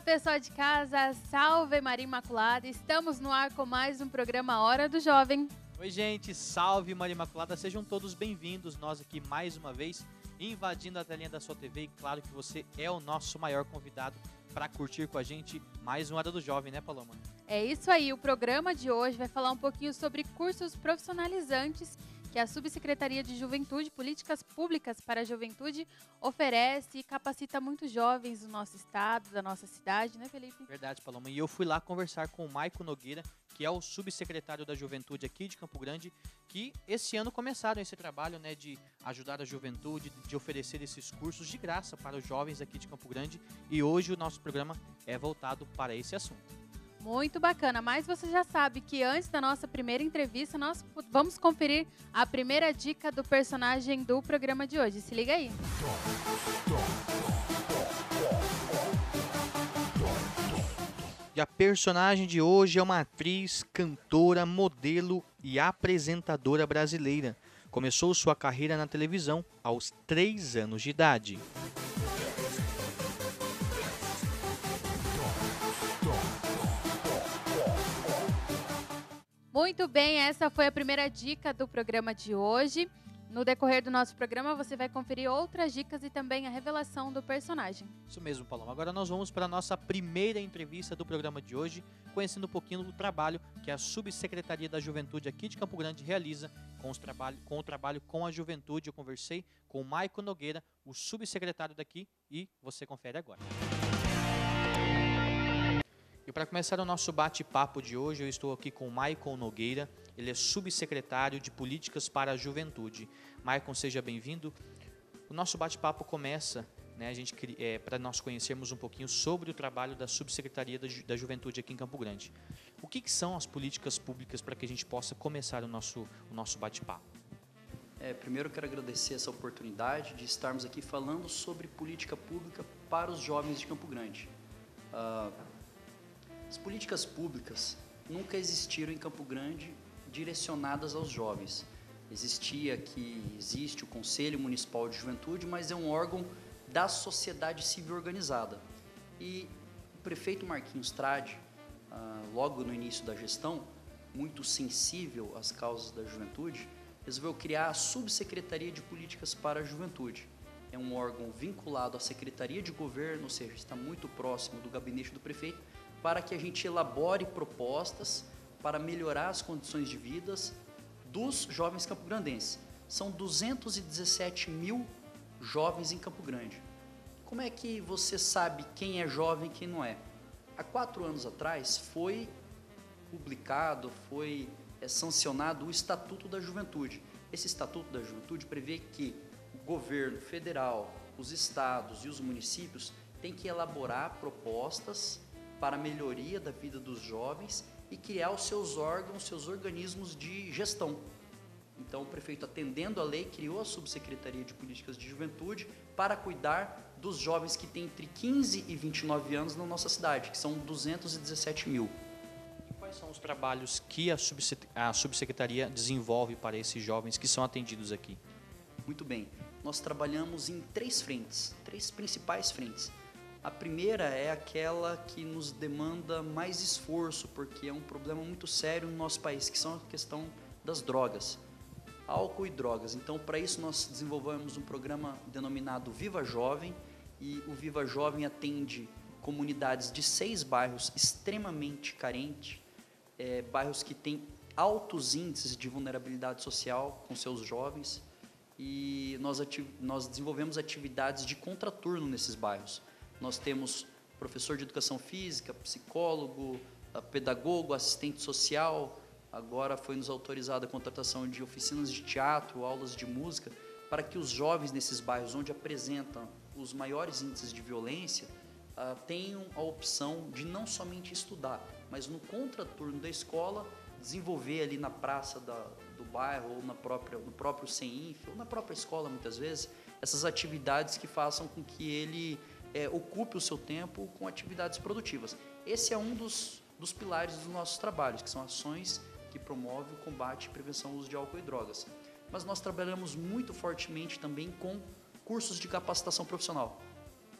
pessoal de casa, salve Maria Imaculada, estamos no ar com mais um programa Hora do Jovem. Oi gente, salve Maria Imaculada, sejam todos bem-vindos, nós aqui mais uma vez, invadindo a telinha da sua TV e claro que você é o nosso maior convidado para curtir com a gente mais um Hora do Jovem, né Paloma? É isso aí, o programa de hoje vai falar um pouquinho sobre cursos profissionalizantes que a Subsecretaria de Juventude e Políticas Públicas para a Juventude oferece e capacita muitos jovens do nosso estado, da nossa cidade, né, Felipe? Verdade, Paloma. E eu fui lá conversar com o Maico Nogueira, que é o subsecretário da Juventude aqui de Campo Grande, que esse ano começaram esse trabalho, né, de ajudar a juventude, de oferecer esses cursos de graça para os jovens aqui de Campo Grande. E hoje o nosso programa é voltado para esse assunto. Muito bacana, mas você já sabe que antes da nossa primeira entrevista, nós vamos conferir a primeira dica do personagem do programa de hoje. Se liga aí. E a personagem de hoje é uma atriz, cantora, modelo e apresentadora brasileira. Começou sua carreira na televisão aos 3 anos de idade. Muito bem, essa foi a primeira dica do programa de hoje. No decorrer do nosso programa, você vai conferir outras dicas e também a revelação do personagem. Isso mesmo, Paloma. Agora nós vamos para a nossa primeira entrevista do programa de hoje, conhecendo um pouquinho do trabalho que a Subsecretaria da Juventude aqui de Campo Grande realiza com o trabalho com a juventude. Eu conversei com o Maico Nogueira, o subsecretário daqui, e você confere agora. E para começar o nosso bate-papo de hoje, eu estou aqui com o Maicon Nogueira, ele é subsecretário de Políticas para a Juventude. Maicon, seja bem-vindo. O nosso bate-papo começa, né, para nós conhecermos um pouquinho sobre o trabalho da Subsecretaria da Juventude aqui em Campo Grande. O que são as políticas públicas para que a gente possa começar o nosso bate-papo? Primeiro eu quero agradecer essa oportunidade de estarmos aqui falando sobre política pública para os jovens de Campo Grande. As políticas públicas nunca existiram em Campo Grande direcionadas aos jovens. Existe o Conselho Municipal de Juventude, mas é um órgão da sociedade civil organizada. E o prefeito Marquinhos Trade, logo no início da gestão, muito sensível às causas da juventude, resolveu criar a Subsecretaria de Políticas para a Juventude. É um órgão vinculado à Secretaria de Governo, ou seja, está muito próximo do gabinete do prefeito, para que a gente elabore propostas para melhorar as condições de vida dos jovens campograndenses. São 217 mil jovens em Campo Grande. Como é que você sabe quem é jovem e quem não é? Há 4 anos atrás foi publicado, foi sancionado o Estatuto da Juventude. Esse Estatuto da Juventude prevê que o governo federal, os estados e os municípios têm que elaborar propostas para a melhoria da vida dos jovens e criar os seus órgãos, seus organismos de gestão. Então, o prefeito, atendendo a lei, criou a Subsecretaria de Políticas de Juventude para cuidar dos jovens que têm entre 15 e 29 anos na nossa cidade, que são 217 mil. E quais são os trabalhos que a Subsecretaria desenvolve para esses jovens que são atendidos aqui? Muito bem. Nós trabalhamos em 3 frentes, 3 principais frentes. A primeira é aquela que nos demanda mais esforço, porque é um problema muito sério no nosso país, que são a questão das drogas, álcool e drogas. Então, para isso, nós desenvolvemos um programa denominado Viva Jovem, e o Viva Jovem atende comunidades de 6 bairros extremamente carentes, bairros que têm altos índices de vulnerabilidade social com seus jovens, e nós desenvolvemos atividades de contraturno nesses bairros. Nós temos professor de educação física, psicólogo, pedagogo, assistente social. Agora foi nos autorizada a contratação de oficinas de teatro, aulas de música, para que os jovens nesses bairros onde apresentam os maiores índices de violência tenham a opção de não somente estudar, mas no contraturno da escola desenvolver ali na praça do bairro ou no próprio CENIF ou na própria escola muitas vezes essas atividades que façam com que ele ocupe o seu tempo com atividades produtivas. Esse é um dos pilares dos nossos trabalhos, que são ações que promovem o combate e prevenção ao uso de álcool e drogas. Mas nós trabalhamos muito fortemente também com cursos de capacitação profissional.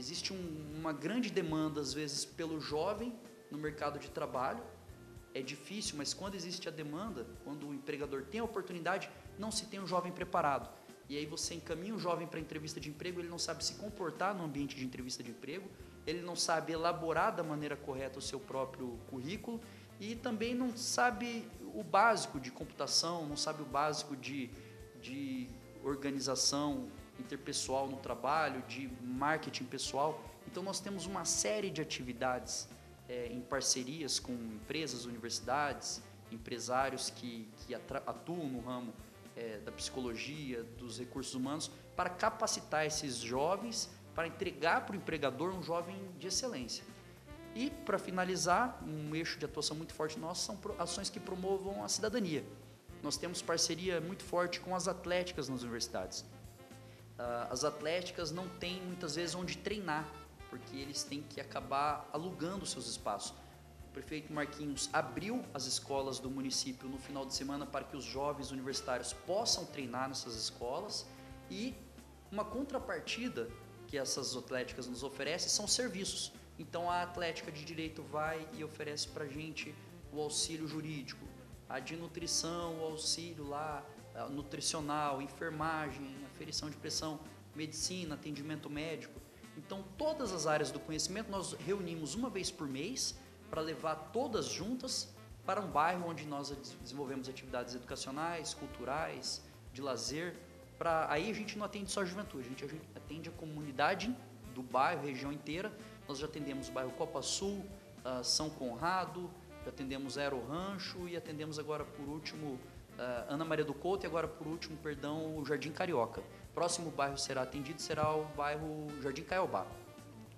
Existe uma grande demanda, às vezes, pelo jovem no mercado de trabalho. É difícil, mas quando existe a demanda, quando o empregador tem a oportunidade, não se tem um jovem preparado. E aí você encaminha o jovem para a entrevista de emprego, ele não sabe se comportar no ambiente de entrevista de emprego, ele não sabe elaborar da maneira correta o seu próprio currículo e também não sabe o básico de computação, não sabe o básico de organização interpessoal no trabalho, de marketing pessoal. Então nós temos uma série de atividades em parcerias com empresas, universidades, empresários que atuam no ramo da psicologia, dos recursos humanos, para capacitar esses jovens, para entregar para o empregador um jovem de excelência. E, para finalizar, um eixo de atuação muito forte nosso são ações que promovam a cidadania. Nós temos parceria muito forte com as atléticas nas universidades. As atléticas não têm, muitas vezes, onde treinar, porque eles têm que acabar alugando seus espaços. O prefeito Marquinhos abriu as escolas do município no final de semana para que os jovens universitários possam treinar nessas escolas, e uma contrapartida que essas atléticas nos oferecem são serviços. Então a atlética de direito vai e oferece para a gente o auxílio jurídico, a de nutrição, o auxílio lá, nutricional, enfermagem, aferição de pressão, medicina, atendimento médico. Então, todas as áreas do conhecimento nós reunimos uma vez por mês para levar todas juntas para um bairro onde nós desenvolvemos atividades educacionais, culturais, de lazer. Aí a gente não atende só a juventude, a gente atende a comunidade do bairro, região inteira. Nós já atendemos o bairro Copa Sul, São Conrado, já atendemos Aero Rancho e atendemos agora por último Ana Maria do Couto e agora por último, o Jardim Carioca. Próximo bairro será atendido será o bairro Jardim Caiobá.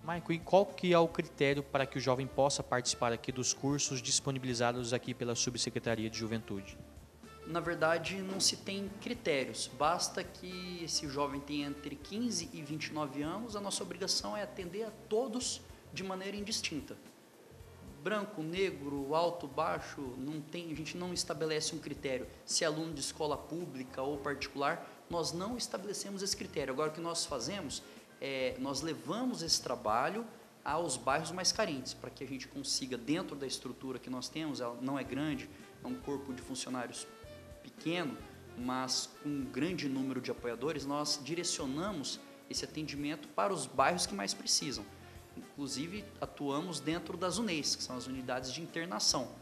Maico, e qual que é o critério para que o jovem possa participar aqui dos cursos disponibilizados aqui pela Subsecretaria de Juventude? Na verdade, não se tem critérios. Basta que esse jovem tenha entre 15 e 29 anos, a nossa obrigação é atender a todos de maneira indistinta. Branco, negro, alto, baixo, a gente não estabelece um critério. Se é aluno de escola pública ou particular, nós não estabelecemos esse critério. Agora, o que nós fazemos nós levamos esse trabalho aos bairros mais carentes, para que a gente consiga, dentro da estrutura que nós temos, ela não é grande, é um corpo de funcionários pequeno, mas com um grande número de apoiadores, nós direcionamos esse atendimento para os bairros que mais precisam. Inclusive, atuamos dentro das UNEIs, que são as unidades de internação.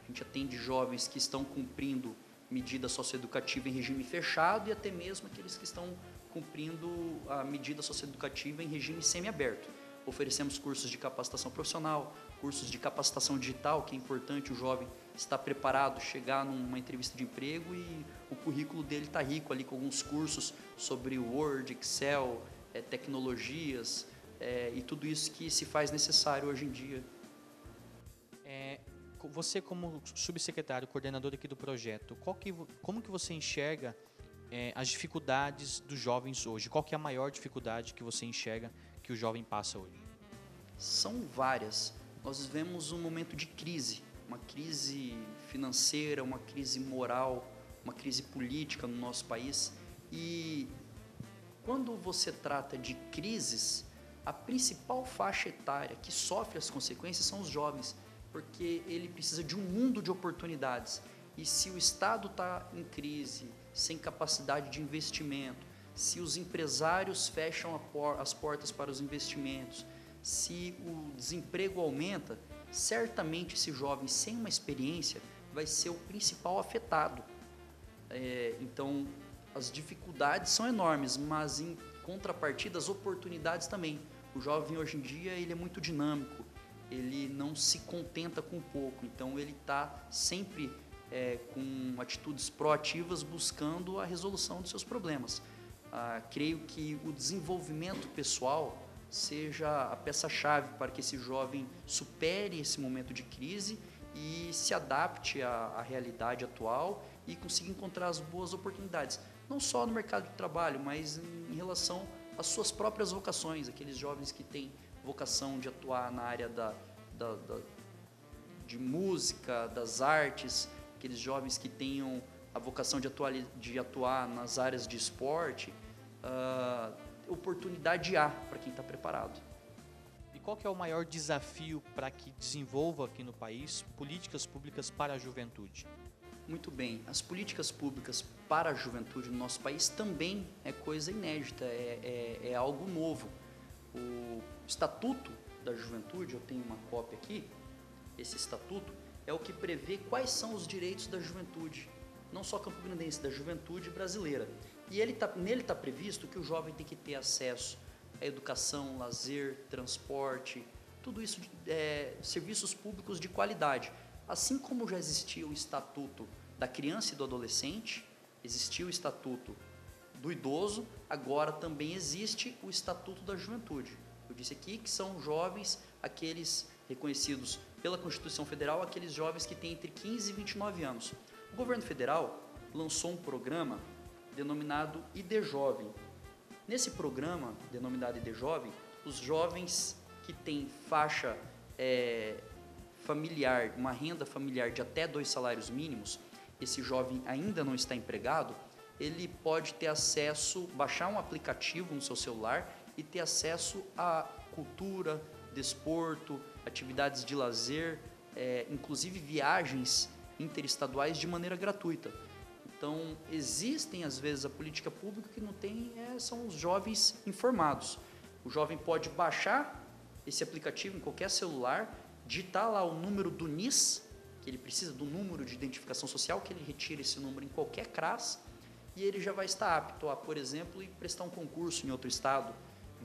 A gente atende jovens que estão cumprindo medida socioeducativa em regime fechado e até mesmo aqueles que estão cumprindo a medida socioeducativa em regime semiaberto. Oferecemos cursos de capacitação profissional, cursos de capacitação digital, que é importante o jovem estar preparado, chegar numa entrevista de emprego e o currículo dele está rico ali com alguns cursos sobre Word, Excel, tecnologias e tudo isso que se faz necessário hoje em dia. Você, como subsecretário, coordenador aqui do projeto, como que você enxerga as dificuldades dos jovens hoje? Qual que é a maior dificuldade que você enxerga que o jovem passa hoje? São várias. Nós vivemos um momento de crise, uma crise financeira, uma crise moral, uma crise política no nosso país. E quando você trata de crises, a principal faixa etária que sofre as consequências são os jovens, porque ele precisa de um mundo de oportunidades. E se o Estado está em crise, sem capacidade de investimento, se os empresários fecham as portas para os investimentos, se o desemprego aumenta, certamente esse jovem sem uma experiência vai ser o principal afetado. Então, as dificuldades são enormes, mas em contrapartida as oportunidades também. O jovem hoje em dia ele é muito dinâmico, ele não se contenta com pouco, então ele está sempre com atitudes proativas buscando a resolução dos seus problemas. Creio que o desenvolvimento pessoal seja a peça-chave para que esse jovem supere esse momento de crise e se adapte à realidade atual e consiga encontrar as boas oportunidades, não só no mercado de trabalho, mas em relação às suas próprias vocações, aqueles jovens que têm vocação de atuar na área de música, das artes, aqueles jovens que tenham a vocação de atuar nas áreas de esporte, oportunidade há para quem está preparado. qual que é o maior desafio para que desenvolva aqui no país políticas públicas para a juventude? Muito bem, as políticas públicas para a juventude no nosso país também é coisa inédita, é algo novo. O Estatuto da Juventude, eu tenho uma cópia aqui, esse estatuto é o que prevê quais são os direitos da juventude, não só campograndense, da juventude brasileira. E nele está previsto que o jovem tem que ter acesso à educação, lazer, transporte, tudo isso, serviços públicos de qualidade. Assim como já existia o Estatuto da Criança e do Adolescente, existia o Estatuto do Idoso, agora também existe o Estatuto da Juventude. Eu disse aqui que são jovens, aqueles reconhecidos pela Constituição Federal, aqueles jovens que têm entre 15 e 29 anos. O governo federal lançou um programa denominado ID Jovem. Nesse programa, denominado ID Jovem, os jovens que têm faixa familiar, uma renda familiar de até 2 salários mínimos, esse jovem ainda não está empregado, ele pode ter acesso, baixar um aplicativo no seu celular e ter acesso a cultura, desporto, atividades de lazer, inclusive viagens interestaduais de maneira gratuita. Então, existem às vezes a política pública que não tem, são os jovens informados. O jovem pode baixar esse aplicativo em qualquer celular, digitar lá o número do NIS, que ele precisa do número de identificação social, que ele retira esse número em qualquer CRAS, e ele já vai estar apto a, por exemplo, ir prestar um concurso em outro estado,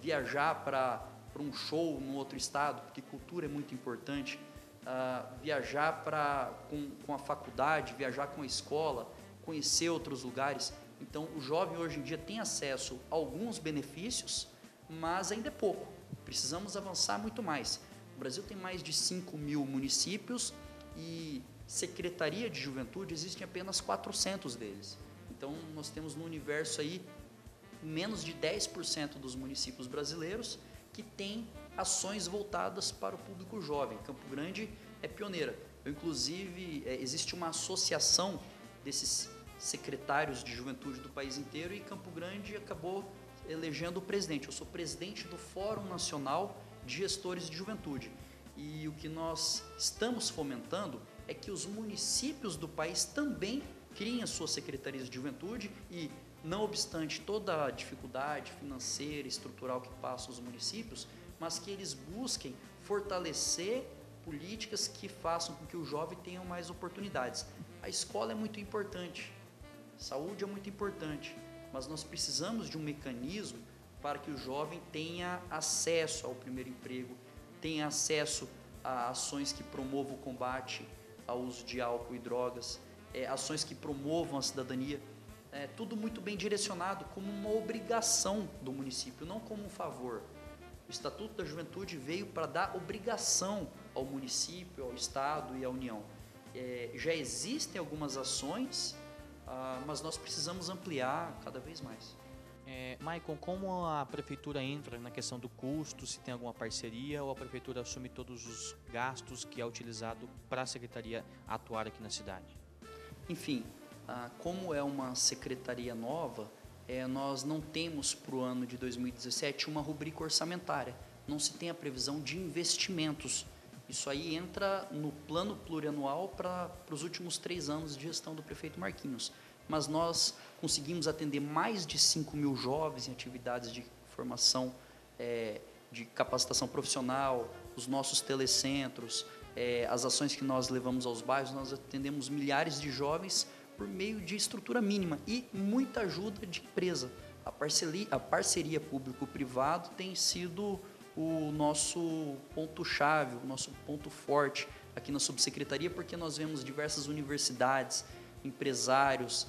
viajar para um show no outro estado, porque cultura é muito importante, viajar com a faculdade, viajar com a escola, conhecer outros lugares. Então, o jovem hoje em dia tem acesso a alguns benefícios, mas ainda é pouco. Precisamos avançar muito mais. O Brasil tem mais de 5 mil municípios e Secretaria de Juventude existem apenas 400 deles. Então, nós temos no universo aí menos de 10% dos municípios brasileiros que têm ações voltadas para o público jovem. Campo Grande é pioneira. Inclusive, existe uma associação desses secretários de juventude do país inteiro e Campo Grande acabou elegendo o presidente. Eu sou presidente do Fórum Nacional de Gestores de Juventude. E o que nós estamos fomentando é que os municípios do país também criem as suas secretarias de juventude e, não obstante toda a dificuldade financeira, estrutural que passam os municípios, mas que eles busquem fortalecer políticas que façam com que o jovem tenha mais oportunidades. A escola é muito importante, saúde é muito importante, mas nós precisamos de um mecanismo para que o jovem tenha acesso ao primeiro emprego, tenha acesso a ações que promovam o combate ao uso de álcool e drogas, ações que promovam a cidadania, tudo muito bem direcionado como uma obrigação do município, não como um favor. O Estatuto da Juventude veio para dar obrigação ao município, ao Estado e à União. Já existem algumas ações, mas nós precisamos ampliar cada vez mais. Maicon, como a prefeitura entra na questão do custo, se tem alguma parceria ou a prefeitura assume todos os gastos que é utilizado para a secretaria atuar aqui na cidade? Enfim, como é uma secretaria nova, nós não temos para o ano de 2017 uma rubrica orçamentária, não se tem a previsão de investimentos. Isso aí entra no plano plurianual para os últimos 3 anos de gestão do prefeito Marquinhos. Mas nós conseguimos atender mais de 5 mil jovens em atividades de formação, de capacitação profissional, os nossos telecentros, as ações que nós levamos aos bairros, nós atendemos milhares de jovens por meio de estrutura mínima e muita ajuda de empresa. A parceria público-privado tem sido o nosso ponto-chave, o nosso ponto forte aqui na subsecretaria, porque nós vemos diversas universidades, empresários,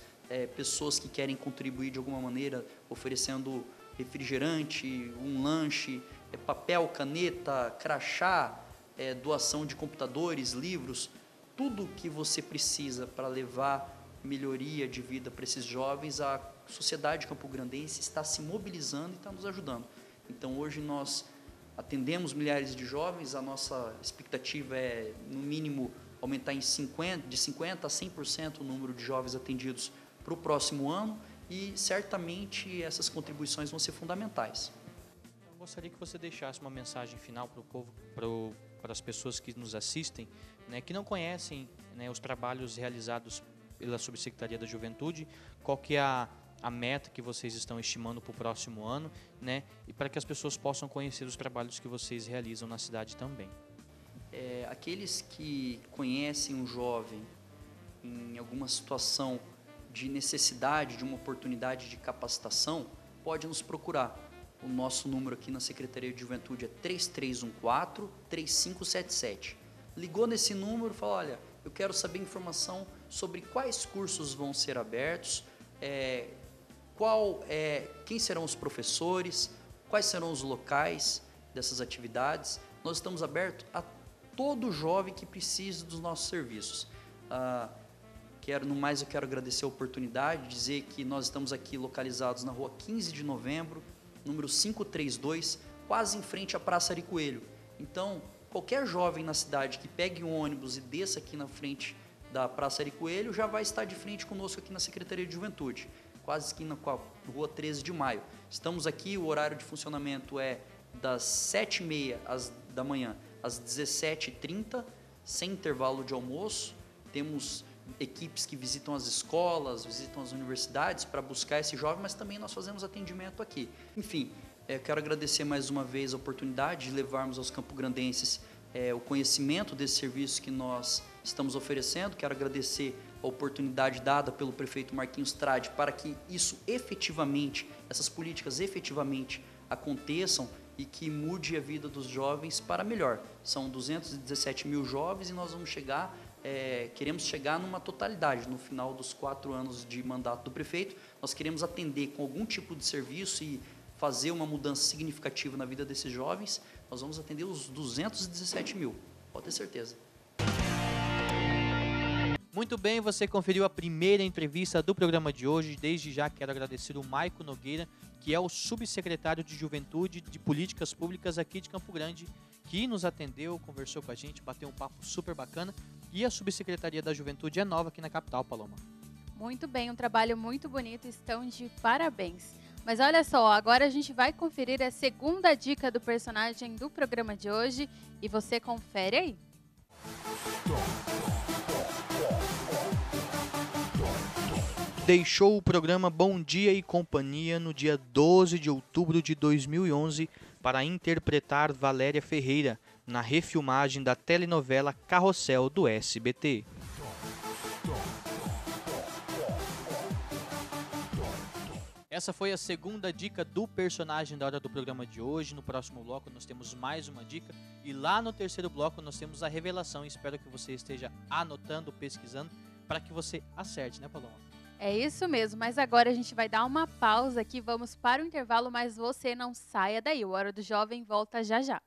pessoas que querem contribuir de alguma maneira, oferecendo refrigerante, um lanche, papel, caneta, crachá, doação de computadores, livros, tudo que você precisa para levar melhoria de vida para esses jovens, a sociedade campograndense está se mobilizando e está nos ajudando. Então, hoje nós atendemos milhares de jovens, a nossa expectativa é, no mínimo, aumentar de 50% a 100% o número de jovens atendidos para o próximo ano e certamente essas contribuições vão ser fundamentais. gostaria que você deixasse uma mensagem final para o povo, para as pessoas que nos assistem, né, que não conhecem, né, os trabalhos realizados pela Subsecretaria da Juventude, qual que é a meta que vocês estão estimando para o próximo ano, né, e para que as pessoas possam conhecer os trabalhos que vocês realizam na cidade também. Aqueles que conhecem um jovem em alguma situação de necessidade, de uma oportunidade de capacitação, pode nos procurar. O nosso número aqui na Secretaria de Juventude é 3314-3577. Ligou nesse número e falou, olha, eu quero saber informação sobre quais cursos vão ser abertos, quem serão os professores, quais serão os locais dessas atividades. Nós estamos abertos a todo jovem que precise dos nossos serviços. No mais, eu quero agradecer a oportunidade, dizer que nós estamos aqui localizados na rua 15 de novembro, número 532, quase em frente à Praça Ari Coelho. Então, qualquer jovem na cidade que pegue um ônibus e desça aqui na frente da Praça Ari Coelho, já vai estar de frente conosco aqui na Secretaria de Juventude, quase esquina com a rua 13 de maio. Estamos aqui, o horário de funcionamento é das 7h30 da manhã às 17h30, sem intervalo de almoço. Temos equipes que visitam as escolas, visitam as universidades para buscar esse jovem, mas também nós fazemos atendimento aqui. Enfim, quero agradecer mais uma vez a oportunidade de levarmos aos campograndenses o conhecimento desse serviço que nós estamos oferecendo. Quero agradecer a oportunidade dada pelo prefeito Marquinhos Trade para que isso efetivamente, essas políticas efetivamente aconteçam e que mude a vida dos jovens para melhor. São 217 mil jovens e nós vamos queremos chegar numa totalidade. No final dos 4 anos de mandato do prefeito, nós queremos atender com algum tipo de serviço e fazer uma mudança significativa na vida desses jovens. Nós vamos atender os 217 mil, pode ter certeza. Muito bem, você conferiu a primeira entrevista do programa de hoje. Desde já quero agradecer o Maico Nogueira, que é o subsecretário de Juventude de Políticas Públicas aqui de Campo Grande, que nos atendeu, conversou com a gente, bateu um papo super bacana. E a Subsecretaria da Juventude é nova aqui na capital, Paloma. Muito bem, um trabalho muito bonito, estão de parabéns. Mas olha só, agora a gente vai conferir a segunda dica do personagem do programa de hoje e você confere aí. Deixou o programa Bom Dia e Companhia no dia 12 de outubro de 2011 para interpretar Valéria Ferreira na refilmagem da telenovela Carrossel do SBT. Essa foi a segunda dica do personagem da hora do programa de hoje. No próximo bloco nós temos mais uma dica e lá no terceiro bloco nós temos a revelação. Espero que você esteja anotando, pesquisando, para que você acerte, né, Paloma? É isso mesmo, mas agora a gente vai dar uma pausa aqui, vamos para o intervalo, mas você não saia daí. O Hora do Jovem volta já já.